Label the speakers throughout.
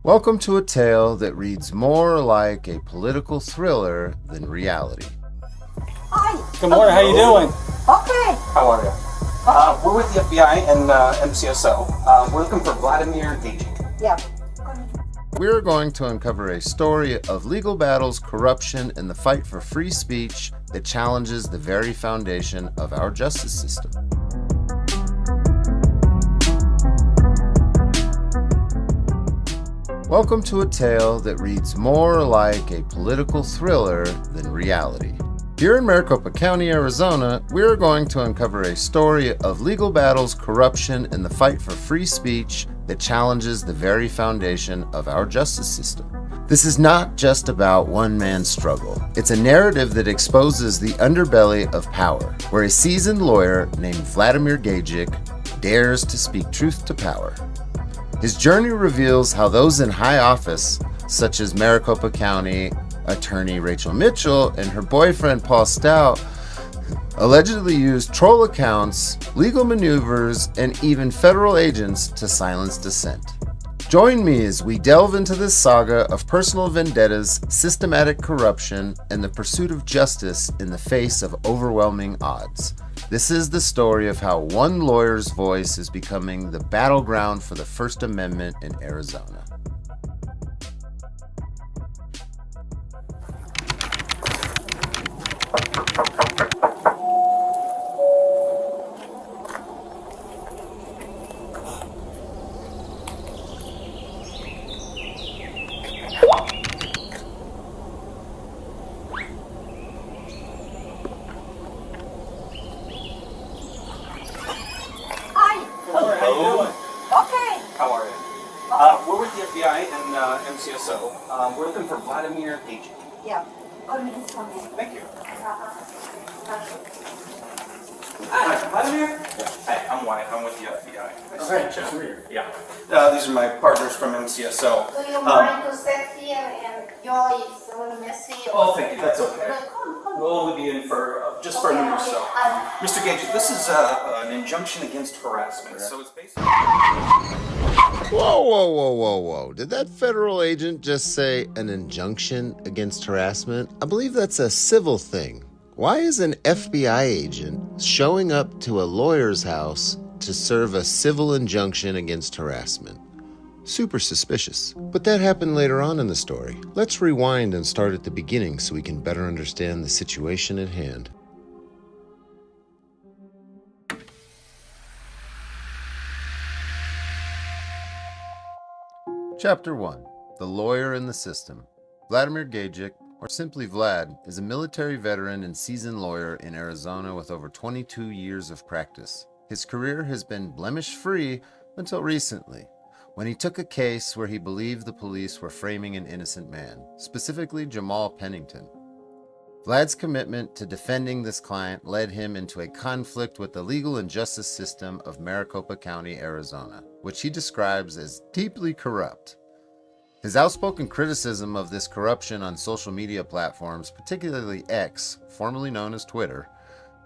Speaker 1: Welcome to a tale that reads more like a political thriller than reality.
Speaker 2: Hi.
Speaker 3: Good morning, how you doing?
Speaker 2: Okay.
Speaker 4: How are you? We're with the FBI and MCSO. We're looking for Vladimir Gagic.
Speaker 2: Yeah.
Speaker 1: We're going to uncover a story of legal battles, corruption, and the fight for free speech that challenges the very foundation of our justice system. Welcome to a tale that reads more like a political thriller than reality. Here in Maricopa County, Arizona, we are going to uncover a story of legal battles, corruption, and the fight for free speech that challenges the very foundation of our justice system. This is not just about one man's struggle. It's a narrative that exposes the underbelly of power, where a seasoned lawyer named Vladimir Gagic dares to speak truth to power. His journey reveals how those in high office, such as Maricopa County Attorney Rachel Mitchell and her boyfriend Paul Stout, allegedly used troll accounts, legal maneuvers, and even federal agents to silence dissent. Join me as we delve into this saga of personal vendettas, systematic corruption, and the pursuit of justice in the face of overwhelming odds. This is the story of how one lawyer's voice is becoming the battleground for the First Amendment in Arizona.
Speaker 2: Okay.
Speaker 4: How are you? We're with the FBI and MCSO. We're looking for Vladimir Gagic.
Speaker 2: Yeah. Minutes from me.
Speaker 4: Thank you. Hi, Vladimir. Hi, I'm Wyatt. I'm with the FBI. Nice to meet you. Yeah. These are my partners from MCSO.
Speaker 2: Do you mind to sit here and your is a little messy?
Speaker 4: Oh, thank you. That's okay.
Speaker 2: Come.
Speaker 4: We'll only be in for just for a minute or so. Mr. Gagic, this is an injunction against harassment. So it's basically.
Speaker 1: Whoa. Did that federal agent just say an injunction against harassment? I believe that's a civil thing. Why is an FBI agent showing up to a lawyer's house to serve a civil injunction against harassment? Super suspicious. But that happened later on in the story. Let's rewind and start at the beginning so we can better understand the situation at hand. Chapter 1. The Lawyer in the System. Vladimir Gagic, or simply Vlad, is a military veteran and seasoned lawyer in Arizona with over 22 years of practice. His career has been blemish-free until recently, when he took a case where he believed the police were framing an innocent man, specifically Jamal Pennington. Vlad's commitment to defending this client led him into a conflict with the legal and justice system of Maricopa County, Arizona, which he describes as deeply corrupt. His outspoken criticism of this corruption on social media platforms, particularly X, formerly known as Twitter,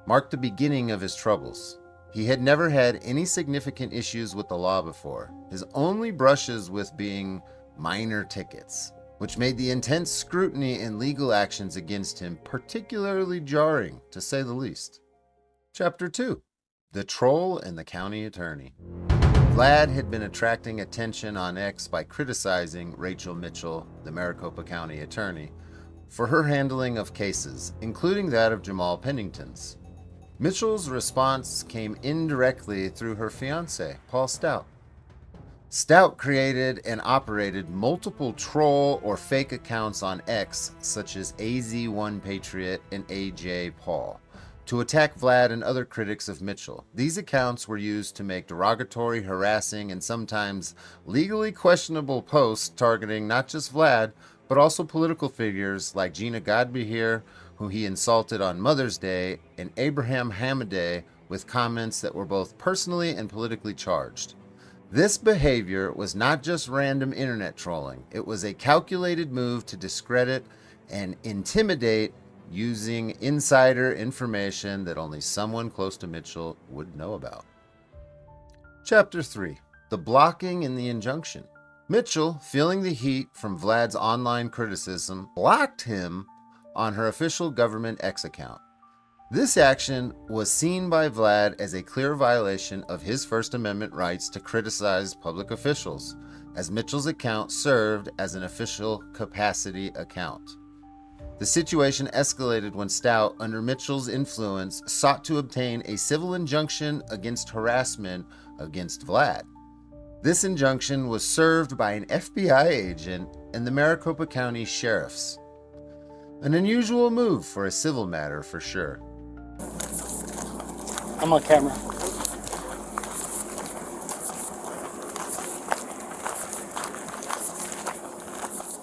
Speaker 1: marked the beginning of his troubles. He had never had any significant issues with the law before, his only brushes with being minor tickets, which made the intense scrutiny and legal actions against him particularly jarring, to say the least. Chapter 2. The Troll and the County Attorney. Vlad had been attracting attention on X by criticizing Rachel Mitchell, the Maricopa County Attorney, for her handling of cases, including that of Jamal Pennington's. Mitchell's response came indirectly through her fiancé, Paul Stout. Stout created and operated multiple troll or fake accounts on X, such as AZ1Patriot and AJ Paul, to attack Vlad and other critics of Mitchell. These accounts were used to make derogatory, harassing, and sometimes legally questionable posts targeting not just Vlad, but also political figures like Gina Godbehere, who he insulted on Mother's Day, and Abraham Hamadeh with comments that were both personally and politically charged. This behavior was not just random internet trolling. It was a calculated move to discredit and intimidate using insider information that only someone close to Mitchell would know about. Chapter 3. The Blocking and the Injunction. Mitchell, feeling the heat from Vlad's online criticism, blocked him on her official government X account. This action was seen by Vlad as a clear violation of his First Amendment rights to criticize public officials, as Mitchell's account served as an official capacity account. The situation escalated when Stout, under Mitchell's influence, sought to obtain a civil injunction against harassment against Vlad. This injunction was served by an FBI agent and the Maricopa County sheriffs. An unusual move for a civil matter, for sure.
Speaker 3: I'm on camera.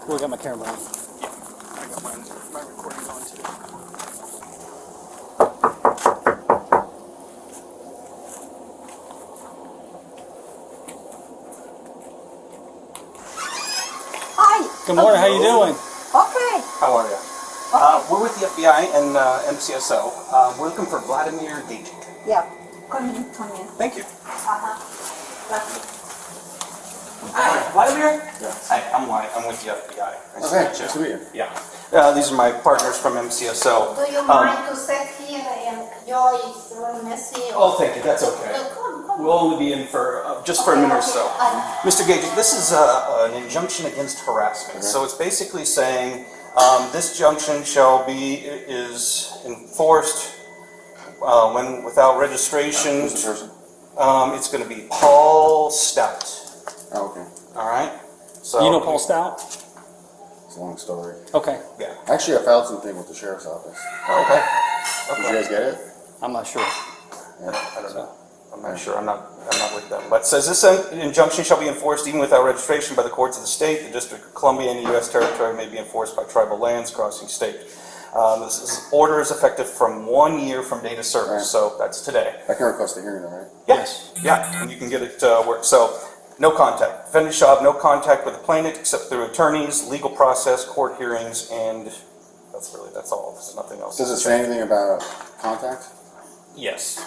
Speaker 3: Oh, I got my camera on.
Speaker 4: I got my recording on too.
Speaker 2: Hi.
Speaker 3: Good morning, how you doing?
Speaker 2: Okay.
Speaker 4: How are you? We're with the FBI and MCSO. We're looking for Vladimir Gagic.
Speaker 2: Yeah. Come in, come in.
Speaker 4: Thank you.
Speaker 2: Lucky.
Speaker 4: Hi, Vladimir?
Speaker 5: Yes.
Speaker 4: Hi, I'm Wyatt. I'm with the FBI.
Speaker 5: Okay, nice to meet you.
Speaker 4: Yeah. These are my partners from MCSO.
Speaker 2: Do you mind to sit here and Joyce will miss you?
Speaker 4: Oh, thank you. That's okay.
Speaker 2: Come.
Speaker 4: We'll only be in for just for a minute or so. Mr. Gagic, this is an injunction against harassment. So it's basically saying this injunction is enforced when without registration.
Speaker 5: Who's the person?
Speaker 4: It's going to be Paul Stout.
Speaker 5: Oh, okay.
Speaker 4: All right. So
Speaker 3: You know Paul Stout?
Speaker 5: It's a long story.
Speaker 3: Okay,
Speaker 4: Yeah.
Speaker 5: Actually, I filed something with the sheriff's office.
Speaker 4: Okay.
Speaker 5: Did you guys get it?
Speaker 3: I'm not sure.
Speaker 5: Yeah.
Speaker 4: I don't know. I'm not sure. I'm not with them. But it says this injunction shall be enforced even without registration by the courts of the state, the District of Columbia, any U.S. territory may be enforced by tribal lands crossing state. Order is effective from 1 year from date of service,
Speaker 5: Right.
Speaker 4: so that's today.
Speaker 5: I can request a hearing, though, right?
Speaker 4: Yes. Yeah, and you can get it worked. So, no contact. Defendant shall have no contact with the plaintiff except through attorneys, legal process, court hearings, and that's all. There's nothing else.
Speaker 5: Does it say anything about contact?
Speaker 4: Yes.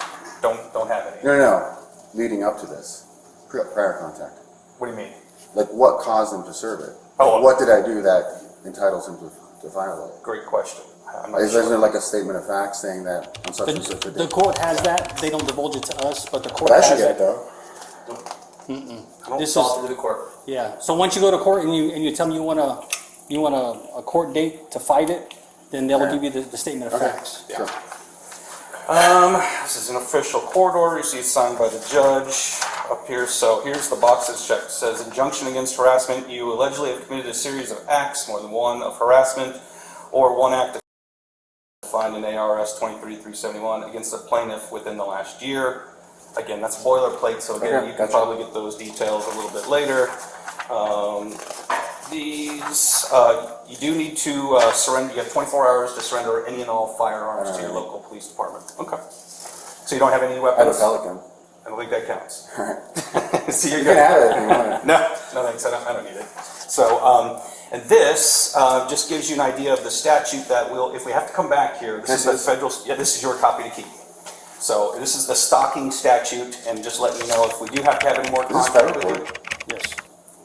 Speaker 4: Don't have any.
Speaker 5: No. Leading up to this, prior contact.
Speaker 4: What do you mean?
Speaker 5: Like, what caused him to serve it?
Speaker 4: Oh,
Speaker 5: What did I do that entitles him to violate?
Speaker 4: Great question. I'm not
Speaker 5: Is there
Speaker 4: sure.
Speaker 5: like a statement of fact saying that on such and such a
Speaker 3: The
Speaker 5: date?
Speaker 3: court has that, they don't divulge it to us, but the court
Speaker 5: But I
Speaker 3: has
Speaker 5: should get it,
Speaker 3: it.
Speaker 5: though.
Speaker 4: I don't
Speaker 3: This
Speaker 4: talk
Speaker 3: is-
Speaker 4: to the court.
Speaker 3: Yeah, so once you go to court and you tell them you want a court date to fight it, then they'll
Speaker 5: Yeah.
Speaker 3: give you the statement of
Speaker 5: Okay,
Speaker 3: facts.
Speaker 5: sure.
Speaker 4: This is an official court order received signed by the judge up here. So here's the box that's checked. It says injunction against harassment. You allegedly have committed a series of acts, more than one, of harassment or one act defined in ARS 23-371 against the plaintiff within the last year. Again, that's boilerplate, so again,
Speaker 5: Okay,
Speaker 4: you can
Speaker 5: gotcha.
Speaker 4: probably get those details a little bit later. You do need to surrender, you have 24 hours to surrender any and all firearms to your
Speaker 5: Alright.
Speaker 4: local police department. Okay. So you don't have any
Speaker 5: I have a
Speaker 4: weapons?
Speaker 5: Pelican.
Speaker 4: I don't think that counts.
Speaker 5: Alright.
Speaker 4: So you're
Speaker 5: You
Speaker 4: good.
Speaker 5: can have it if you want it.
Speaker 4: No thanks, I don't need it. So, and this just gives you an idea of the statute that will, if we have to come back here, this is the federal, this is your copy to keep. So this is the stalking statute, and just let you know if we do have to have any more
Speaker 5: Is this
Speaker 4: contact
Speaker 5: federal
Speaker 4: with you.
Speaker 5: court?
Speaker 3: Yes.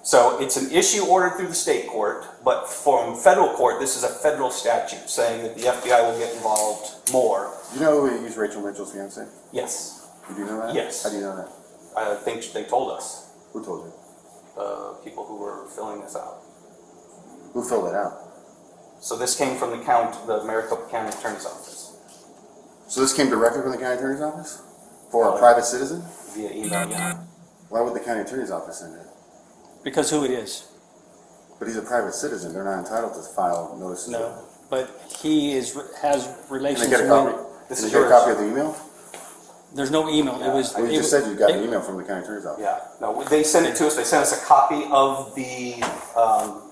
Speaker 4: So it's an issue ordered through the state court, but from federal court, this is a federal statute saying that the FBI will get involved more.
Speaker 5: You know who used Rachel Mitchell's fiance?
Speaker 4: Yes,
Speaker 5: You do know that?
Speaker 4: Yes.
Speaker 5: How do you know that?
Speaker 4: I think they told us,
Speaker 5: Who told you?
Speaker 4: people who were filling this out.
Speaker 5: Who filled it out?
Speaker 4: So this came from the Maricopa County Attorney's Office
Speaker 5: So this came directly from the county attorney's office? For a private citizen?
Speaker 4: via email, yeah.
Speaker 5: Why would the county attorney's office send it?
Speaker 3: Because who it is.
Speaker 5: But he's a private citizen, they're not entitled to file notices.
Speaker 3: No. But he has
Speaker 5: Can
Speaker 3: relations
Speaker 5: I get a copy?
Speaker 3: with,
Speaker 4: This
Speaker 5: Can
Speaker 4: is
Speaker 5: I get a
Speaker 4: yours.
Speaker 5: copy of the email?
Speaker 3: there's no email.
Speaker 4: Yeah,
Speaker 3: It was.
Speaker 5: Well, you
Speaker 3: it
Speaker 5: just
Speaker 3: was-
Speaker 5: said you got
Speaker 3: it-
Speaker 5: an email from the county attorney's office.
Speaker 4: Yeah, no, they sent it to us, they sent us a copy of the,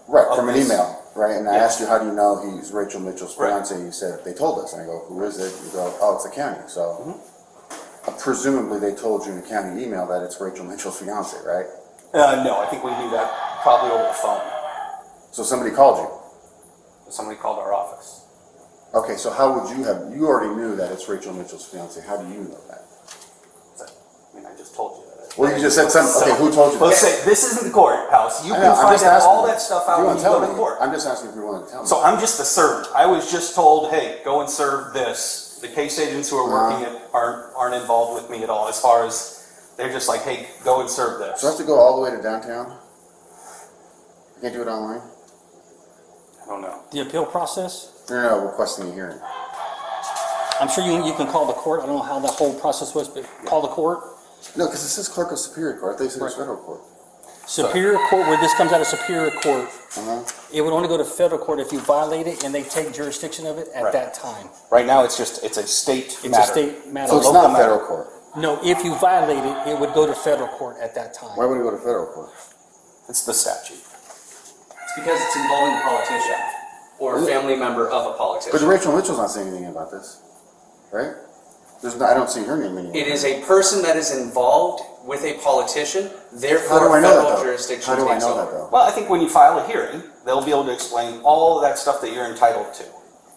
Speaker 5: Right,
Speaker 4: of
Speaker 5: from an
Speaker 4: this.
Speaker 5: email, right? And I
Speaker 4: Yeah.
Speaker 5: asked you, how do you know he's Rachel Mitchell's
Speaker 4: Right.
Speaker 5: fiance? You said, they told us. And I go, who is it? You go, oh, it's the county. So presumably they told you in the county email that it's Rachel Mitchell's fiance, right?
Speaker 4: No, I think we knew that probably over the phone.
Speaker 5: So somebody called you.
Speaker 4: Somebody called our office.
Speaker 5: Okay, so how would you have, you already knew that it's Rachel Mitchell's fiance. How do you know that?
Speaker 4: I mean, I just told you that.
Speaker 5: Well, you just said something. Okay, who told you?
Speaker 4: Let's say this isn't the courthouse. You
Speaker 5: I
Speaker 4: can
Speaker 5: know, I'm
Speaker 4: find
Speaker 5: just
Speaker 4: out
Speaker 5: asking
Speaker 4: all
Speaker 5: you.
Speaker 4: that stuff
Speaker 5: You
Speaker 4: out when
Speaker 5: want
Speaker 4: you
Speaker 5: to
Speaker 4: go
Speaker 5: tell
Speaker 4: to
Speaker 5: me?
Speaker 4: court.
Speaker 5: I'm just asking if you want to tell me.
Speaker 4: So I'm just the servant. I was just told, hey, go and serve this. The case agents who are working it aren't involved with me at all. As far as they're just like, hey, go and serve this.
Speaker 5: So I have to go all the way to downtown? I can't do it online?
Speaker 4: I don't know.
Speaker 3: The appeal process,
Speaker 5: No, requesting a hearing.
Speaker 3: I'm sure you can call the court. I don't know how that whole process was, but call the court.
Speaker 5: No, because it says clerk of Superior Court. I thought you said it was federal court.
Speaker 3: Superior Court, where this comes out of Superior Court,
Speaker 5: Uh-huh.
Speaker 3: it would only go to federal court if you violate it and they take jurisdiction of it at
Speaker 4: Right.
Speaker 3: that time.
Speaker 4: Right now, it's a state
Speaker 3: It's
Speaker 4: matter.
Speaker 3: a state matter.
Speaker 5: So it's
Speaker 4: local
Speaker 5: not
Speaker 4: matter.
Speaker 5: federal court.
Speaker 3: No, if you violate it, it would go to federal court at that time.
Speaker 5: Why would it go to federal court?
Speaker 4: It's the statute.
Speaker 6: It's because it's involving a politician or a family member of a
Speaker 5: But
Speaker 6: politician.
Speaker 5: Rachel Mitchell's not saying anything about this, right? I don't see her name anywhere.
Speaker 6: It is a person that is involved with a politician,
Speaker 5: How
Speaker 6: therefore
Speaker 5: do I know that,
Speaker 6: federal
Speaker 5: though?
Speaker 6: jurisdiction
Speaker 5: How do I
Speaker 6: takes
Speaker 5: know
Speaker 6: over.
Speaker 5: that, though?
Speaker 4: Well, I think when you file a hearing, they'll be able to explain all of that stuff that you're entitled to.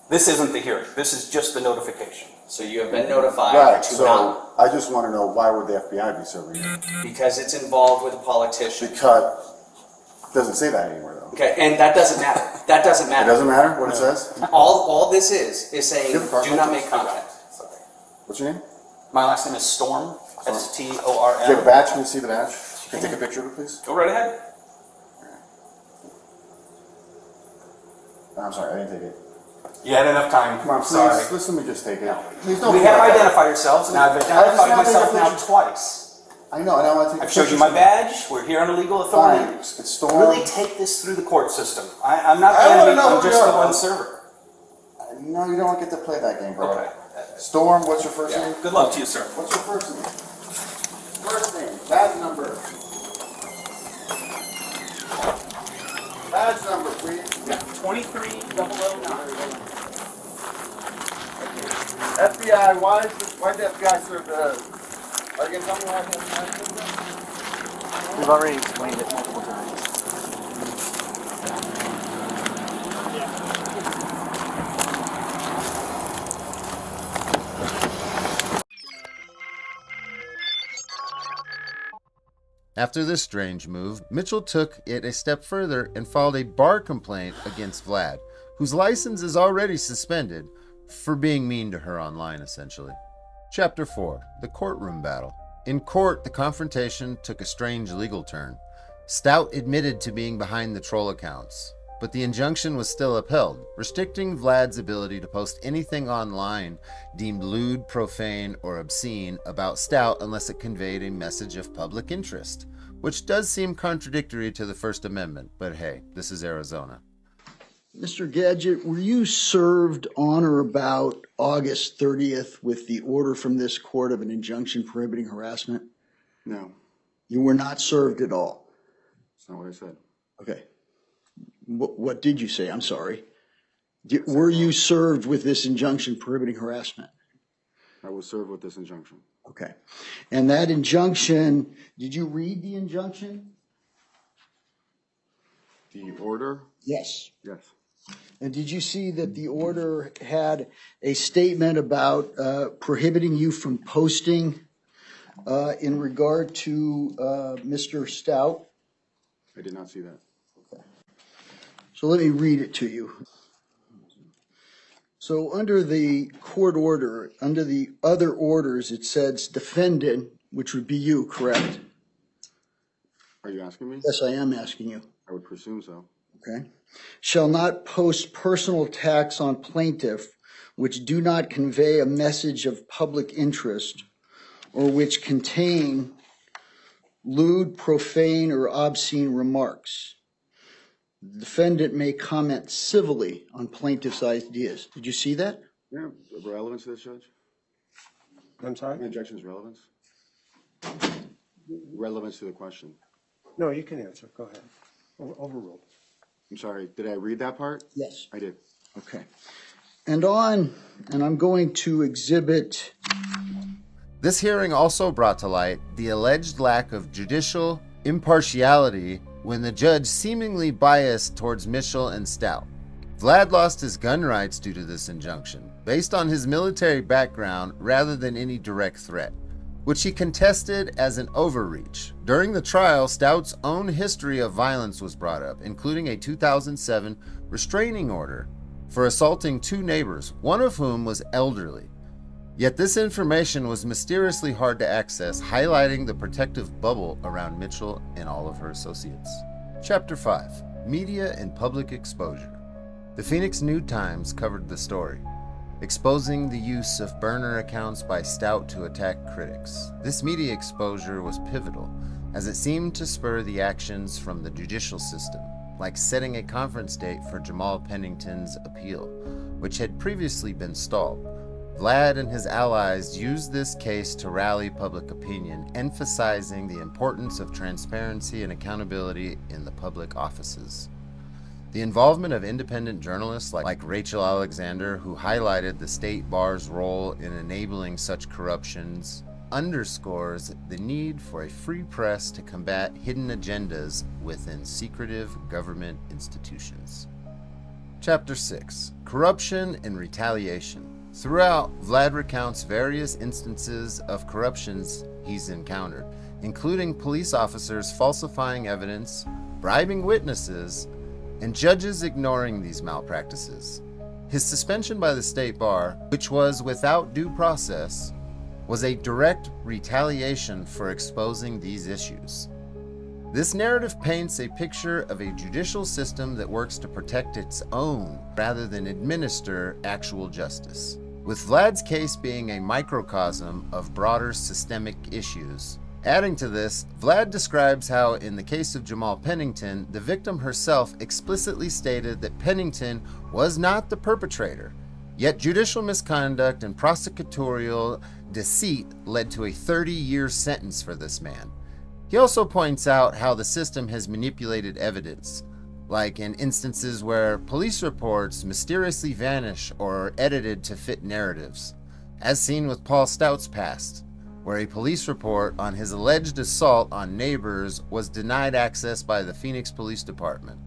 Speaker 4: This isn't the hearing. This is just the notification.
Speaker 6: So you have been notified
Speaker 5: Right,
Speaker 6: to
Speaker 5: so
Speaker 6: not,
Speaker 5: I just want to know, why would the FBI be serving you?
Speaker 6: because it's involved with a politician.
Speaker 5: Because, it doesn't say that anywhere, though.
Speaker 6: Okay, and that doesn't matter. That doesn't
Speaker 5: It
Speaker 6: matter.
Speaker 5: doesn't matter what it says?
Speaker 6: All this is saying,
Speaker 5: Give the
Speaker 6: do not
Speaker 5: card.
Speaker 6: make contact.
Speaker 5: What's your name?
Speaker 4: My last name is Storm,
Speaker 5: Do you have a
Speaker 4: Storm.
Speaker 5: badge? Can you see the badge? Can you take a picture of it, please?
Speaker 4: Go right ahead.
Speaker 5: I'm sorry, I didn't take it.
Speaker 4: You had enough time.
Speaker 5: Come on, please,
Speaker 4: Sorry.
Speaker 5: listen to me just take it. Please don't
Speaker 4: We
Speaker 5: be
Speaker 4: have
Speaker 5: like that.
Speaker 4: identified ourselves, and I've
Speaker 5: I just
Speaker 4: identified
Speaker 5: wanna take a
Speaker 4: myself now
Speaker 5: picture.
Speaker 4: twice.
Speaker 5: I know, and I want to take a
Speaker 4: I've showed you
Speaker 5: picture.
Speaker 4: my badge. We're here on a legal authority.
Speaker 5: Fine, it's Storm.
Speaker 4: Really take this through the court system. I'm not
Speaker 5: I wanna
Speaker 4: candidate,
Speaker 5: know
Speaker 4: I'm
Speaker 5: who
Speaker 4: just
Speaker 5: you
Speaker 4: the
Speaker 5: are.
Speaker 4: one server.
Speaker 5: No, you don't get to play that game, bro.
Speaker 4: Okay.
Speaker 5: Storm, what's your first name?
Speaker 4: Good luck to you, sir.
Speaker 5: What's your first name? First name, badge number. Badge number, please.
Speaker 4: 23009.
Speaker 5: FBI, why did the FBI serve the... Are you going to tell me why the FBI served them?
Speaker 3: We've already explained it multiple times.
Speaker 1: After this strange move, Mitchell took it a step further and filed a bar complaint against Vlad, whose license is already suspended for being mean to her online, essentially. Chapter 4. The Courtroom Battle. In court, the confrontation took a strange legal turn. Stout admitted to being behind the troll accounts, but the injunction was still upheld, restricting Vlad's ability to post anything online deemed lewd, profane, or obscene about Stout unless it conveyed a message of public interest, which does seem contradictory to the First Amendment, but hey, this is Arizona.
Speaker 7: Mr. Gagic, were you served on or about August 30th with the order from this court of an injunction prohibiting harassment?
Speaker 5: No,
Speaker 7: You were not served at all.
Speaker 5: that's not what I said.
Speaker 7: Okay. What did you say? I'm sorry. Were you served with this injunction prohibiting harassment?
Speaker 5: I was served with this injunction.
Speaker 7: Okay. And that injunction, did you read the injunction?
Speaker 5: The order?
Speaker 7: Yes.
Speaker 5: Yes.
Speaker 7: And did you see that the order had a statement about prohibiting you from posting in regard to Mr. Stout?
Speaker 5: I did not see that.
Speaker 7: So let me read it to you. So under the court order, under the other orders, it says defendant, which would be you, correct?
Speaker 5: Are you asking me?
Speaker 7: Yes, I am asking you.
Speaker 5: I would presume so.
Speaker 7: Okay. Shall not post personal attacks on plaintiff which do not convey a message of public interest or which contain lewd, profane, or obscene remarks. The defendant may comment civilly on plaintiff's ideas. Did you see that?
Speaker 5: Yeah, relevance to this, Judge?
Speaker 8: I'm sorry?
Speaker 5: The objection's relevance? Relevance to the question.
Speaker 8: No, you can answer. Go ahead. Overruled.
Speaker 5: I'm sorry, did I read that part?
Speaker 7: Yes.
Speaker 5: I did.
Speaker 7: Okay. And I'm going to exhibit.
Speaker 1: This hearing also brought to light the alleged lack of judicial impartiality when the judge seemingly biased towards Mitchell and Stout. Vlad lost his gun rights due to this injunction, based on his military background rather than any direct threat, which he contested as an overreach. During the trial, Stout's own history of violence was brought up, including a 2007 restraining order for assaulting 2 neighbors, one of whom was elderly. Yet this information was mysteriously hard to access, highlighting the protective bubble around Mitchell and all of her associates. Chapter 5. Media and Public Exposure. The Phoenix New-Times covered the story, exposing the use of burner accounts by Stout to attack critics. This media exposure was pivotal, as it seemed to spur the actions from the judicial system, like setting a conference date for Jamal Pennington's appeal, which had previously been stalled. Vlad and his allies used this case to rally public opinion, emphasizing the importance of transparency and accountability in the public offices. The involvement of independent journalists like Rachel Alexander, who highlighted the state bar's role in enabling such corruptions, underscores the need for a free press to combat hidden agendas within secretive government institutions. Chapter 6. Corruption and Retaliation. Throughout, Vlad recounts various instances of corruptions he's encountered, including police officers falsifying evidence, bribing witnesses, and judges ignoring these malpractices. His suspension by the state bar, which was without due process, was a direct retaliation for exposing these issues. This narrative paints a picture of a judicial system that works to protect its own rather than administer actual justice. With Vlad's case being a microcosm of broader systemic issues. Adding to this, Vlad describes how, in the case of Jamal Pennington, the victim herself explicitly stated that Pennington was not the perpetrator, yet judicial misconduct and prosecutorial deceit led to a 30-year sentence for this man. He also points out how the system has manipulated evidence, like in instances where police reports mysteriously vanish or are edited to fit narratives, as seen with Paul Stout's past, where a police report on his alleged assault on neighbors was denied access by the Phoenix Police Department.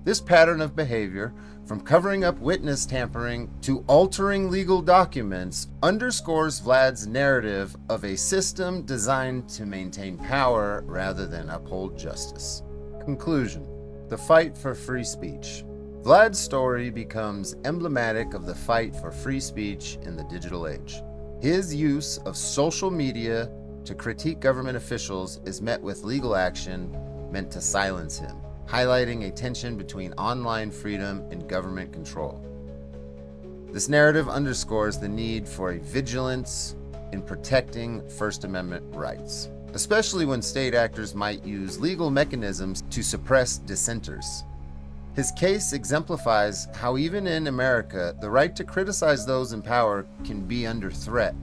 Speaker 1: This pattern of behavior, from covering up witness tampering to altering legal documents, underscores Vlad's narrative of a system designed to maintain power rather than uphold justice. Conclusion. The fight for free speech. Vlad's story becomes emblematic of the fight for free speech in the digital age. His use of social media to critique government officials is met with legal action meant to silence him, highlighting a tension between online freedom and government control. This narrative underscores the need for a vigilance in protecting First Amendment rights, especially when state actors might use legal mechanisms to suppress dissenters. His case exemplifies how even in America, the right to criticize those in power can be under threat,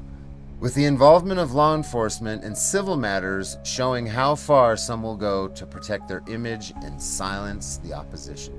Speaker 1: with the involvement of law enforcement in civil matters showing how far some will go to protect their image and silence the opposition.